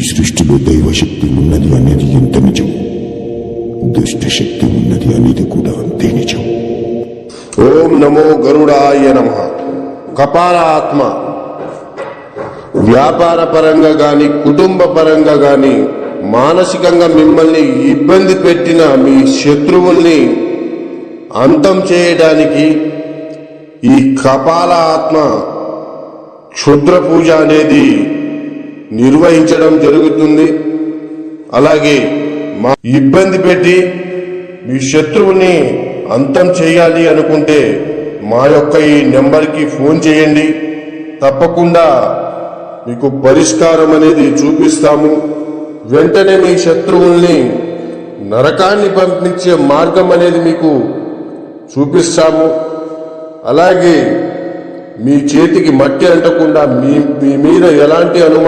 సృష్టిలో దైవశక్తి ఉన్నది అనేది ఎంత నిజం, దుష్టశక్తి ఉన్నది అనేది కూడా అంతే నిజం. ఓం నమో గరుడాయ నమః. కపాల ఆత్మ వ్యాపార పరంగా గాని, కుటుంబ పరంగా గాని, మానసికంగా మిమ్మల్ని ఇబ్బంది పెట్టిన మీ శత్రువుల్ని అంతం చేయడానికి ఈ కపాల ఆత్మ క్షుద్ర పూజ అనేది నిర్వహించడం జరుగుతుంది. అలాగే మా ఇబ్బంది పెట్టి మీ శత్రువుని అంతం చేయాలి అనుకుంటే మా యొక్క ఈ నెంబర్కి ఫోన్ చేయండి. తప్పకుండా మీకు పరిష్కారం అనేది చూపిస్తాము. వెంటనే మీ శత్రువుల్ని నరకాన్ని పంపించే మార్గం అనేది మీకు చూపిస్తాము. అలాగే మీ చేతికి మట్టి అంటకుండా మీ మీద ఎలాంటి అనుమానం